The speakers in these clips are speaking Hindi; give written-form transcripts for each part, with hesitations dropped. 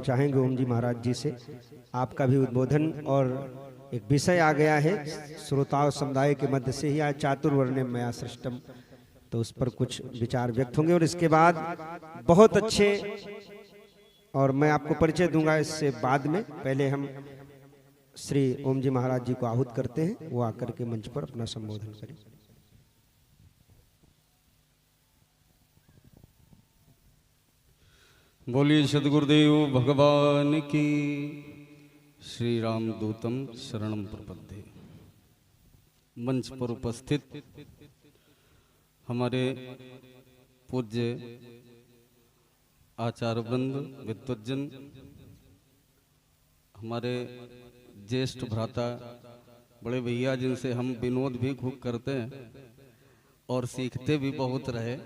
चाहेंगे ओम जी महाराज जी से आपका भी उद्बोधन। और एक विषय आ गया है श्रोताओं समुदाय के मध्य से ही, आज चातुर्वर्ण्यम मया सृष्टम, तो उस पर कुछ विचार व्यक्त होंगे। और इसके बाद बहुत अच्छे, और मैं आपको परिचय दूंगा इससे बाद में, पहले हम श्री ओम जी महाराज जी को आहूत करते हैं, वो आकर के मंच पर अपना संबोधन करें। बोलिए सद्गुरुदेव भगवान की। श्री राम दूतम शरणम प्रपद्ये। मंच पर उपस्थित हमारे पूज्य आचार्य वृंद, विद्वज्जन, हमारे ज्येष्ठ भ्राता, बड़े भैया जिनसे हम विनोद भी खूब करते हैं और सीखते भी बहुत रहे,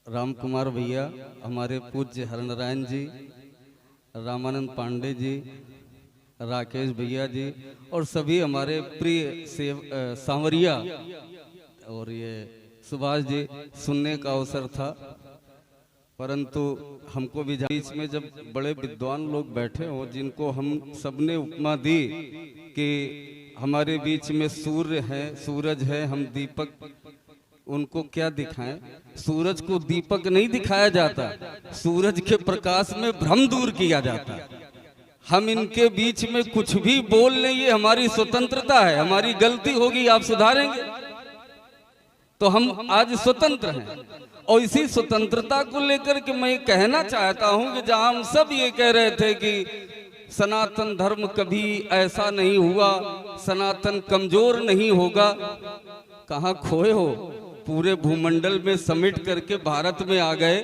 राम कुमार भैया, हमारे पूज्य हरनारायण जी, रामानंद पांडे जी, राकेश भैया जी, और सभी हमारे प्रिय सांवरिया, और ये सुभाष जी। सुनने का अवसर था, परंतु हमको भी बीच में जब बड़े विद्वान लोग बैठे हो, जिनको हम सबने उपमा दी कि हमारे बीच में सूर्य है, सूरज है, हम दीपक, उनको क्या दिखाएं? सूरज को दीपक नहीं दिखाया जाता, सूरज के प्रकाश में भ्रम दूर किया जाता। हम इनके बीच में कुछ भी बोल लें, ये हमारी स्वतंत्रता है। हमारी गलती होगी, आप सुधारेंगे, तो हम आज स्वतंत्र हैं। और इसी स्वतंत्रता को लेकर के मैं कहना चाहता हूं कि जहां हम सब ये कह रहे थे कि सनातन धर्म कभी ऐसा नहीं हुआ, सनातन कमजोर नहीं होगा, कहां खोए हो? पूरे भूमंडल में समेट करके भारत में आ गए।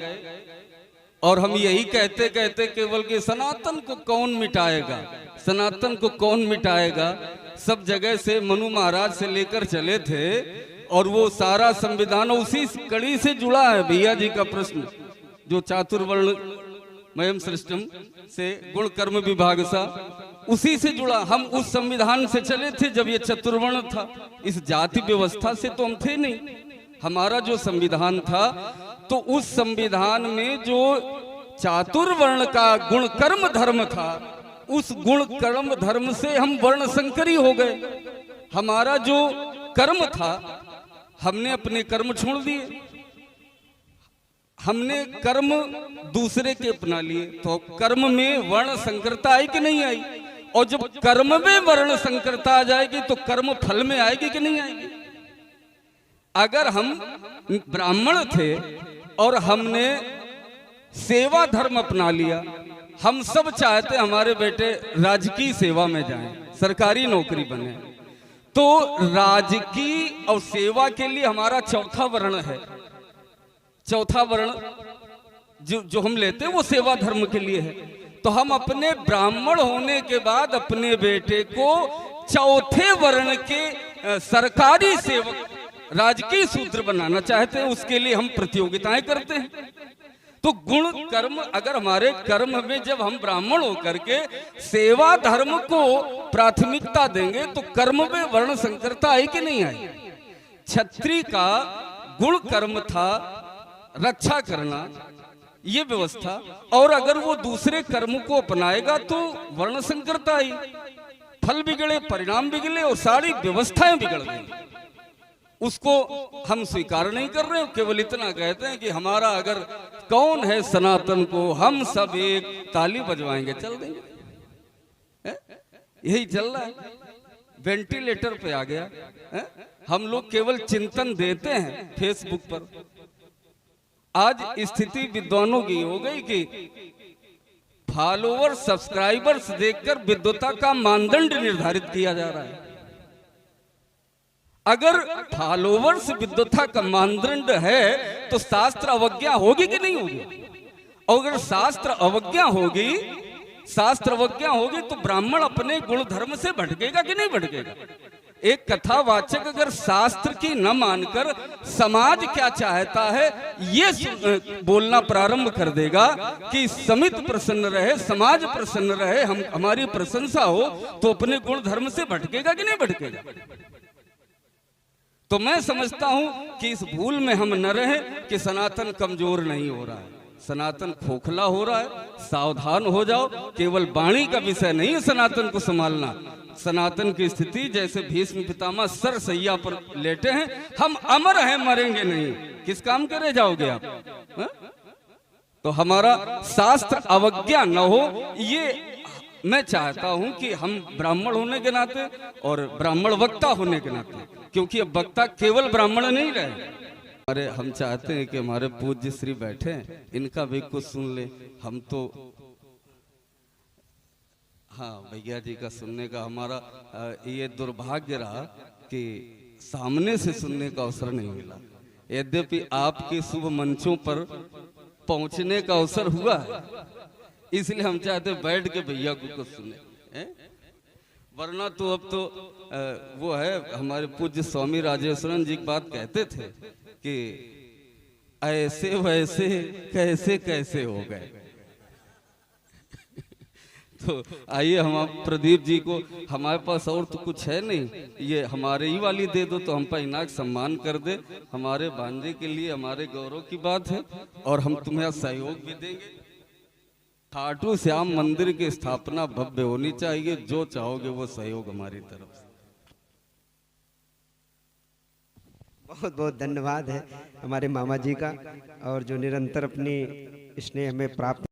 और हम यही कहते कहते केवल कि सनातन को कौन मिटाएगा, सनातन को कौन मिटाएगा। सब जगह से मनु महाराज से लेकर चले थे, और वो सारा संविधान उसी कड़ी से जुड़ा है। भैया जी का प्रश्न जो चातुर्वर्ण मयम सृष्टम से गुण कर्म विभाग सा, उसी से जुड़ा। हम उस संविधान से चले थे जब ये चतुर्वर्ण था। इस जाति व्यवस्था से तो हम थे नहीं। हमारा जो संविधान था, तो उस संविधान में जो चातुर्वर्ण का गुण कर्म धर्म था, उस गुण कर्म धर्म से हम वर्ण संकरी हो गए। हमारा जो कर्म था, हमने अपने कर्म छोड़ दिए, हमने कर्म दूसरे के अपना लिए, तो कर्म में वर्ण संकरता आई कि नहीं आई? और जब कर्म में वर्ण संकरता आ जाएगी तो कर्म फल में आएगी कि नहीं आएगी? अगर हम ब्राह्मण थे और हमने सेवा धर्म अपना लिया, हम सब चाहते हमारे बेटे राजकीय सेवा में जाएं, सरकारी नौकरी बने, तो राजकीय और सेवा के लिए हमारा चौथा वर्ण है। चौथा वर्ण जो हम लेते हैं वो सेवा धर्म के लिए है। तो हम अपने ब्राह्मण होने के बाद अपने बेटे को चौथे वर्ण के सरकारी सेवक, राजकीय सूत्र बनाना चाहते हैं। उसके लिए हम प्रतियोगिताएं करते हैं। तो गुण कर्म, अगर हमारे कर्म में जब हम ब्राह्मण होकर के सेवा धर्म को प्राथमिकता देंगे तो कर्म में वर्ण संकरता आई कि नहीं आई? क्षत्रिय का गुण कर्म था रक्षा करना, ये व्यवस्था, और अगर वो दूसरे कर्म को अपनाएगा तो वर्ण संकरता आई, फल बिगड़े, परिणाम बिगड़े और सारी व्यवस्थाएं बिगड़ गई। उसको हम स्वीकार नहीं कर रहे, केवल इतना कहते हैं कि हमारा अगर कौन है सनातन को हम सब एक ताली बजवाएंगे, चल देंगे। यही चल रहा है, वेंटिलेटर पे आ गया है? हम लोग केवल चिंतन देते हैं फेसबुक पर। आज स्थिति विद्वानों की हो गई कि फॉलोवर सब्सक्राइबर्स देखकर विद्वता का मानदंड निर्धारित किया जा रहा है। अगर फॉलोवर्स विद्वता का मानदंड है तो शास्त्र अवज्ञा होगी कि नहीं होगी? और अगर शास्त्र अवज्ञा होगी तो ब्राह्मण अपने गुण धर्म से भटकेगा कि नहीं भटकेगा? एक कथावाचक अगर शास्त्र की न मानकर समाज क्या चाहता है ये बोलना प्रारंभ कर देगा कि समिति प्रसन्न रहे, समाज प्रसन्न रहे, हमारी प्रशंसा हो, तो अपने गुण धर्म से भटकेगा कि नहीं भटकेगा? तो मैं समझता हूं कि इस भूल में हम न रहें कि सनातन कमजोर नहीं हो रहा है। सनातन खोखला हो रहा है, सावधान हो जाओ। केवल वाणी का विषय नहीं है सनातन को संभालना। सनातन की स्थिति जैसे भीष्म पितामह सर सैया पर लेटे हैं, हम अमर हैं, मरेंगे नहीं। किस काम के रह जाओगे आप? हा? तो हमारा शास्त्र अवज्ञा न हो, ये मैं चाहता हूं कि हम ब्राह्मण होने के नाते और ब्राह्मण वक्ता होने के नाते, क्योंकि अब वक्ता केवल ब्राह्मण नहीं रहे। अरे हम चाहते हैं कि हमारे पूज्य श्री बैठे हैं, इनका भी कुछ सुन ले। हम तो हाँ भैया जी का सुनने का हमारा ये दुर्भाग्य रहा कि सामने से सुनने का अवसर नहीं मिला। यद्यपि आपके शुभ मंचों पर पहुंचने का अवसर हुआ है, इसलिए हम चाहते बैठ के भैया को कुछ सुने। वरना तो अब तो वो है, हमारे पूज्य स्वामी राजेश्वरन जी की बात कहते थे कि ऐसे वैसे कैसे कैसे हो गए। तो आइए हम आप प्रदीप जी को, हमारे पास और तो कुछ है नहीं, ये हमारे ही वाली दे दो तो हम पर इनाक सम्मान कर दे। हमारे भांजे के लिए हमारे गौरव की बात है और हम तुम्हें सहयोग भी देंगे। खाटू श्याम मंदिर की स्थापना भव्य होनी चाहिए, जो चाहोगे वो सहयोग हमारी तरफ से। बहुत बहुत धन्यवाद है हमारे मामा जी का, और जो निरंतर अपनी स्नेह में प्राप्त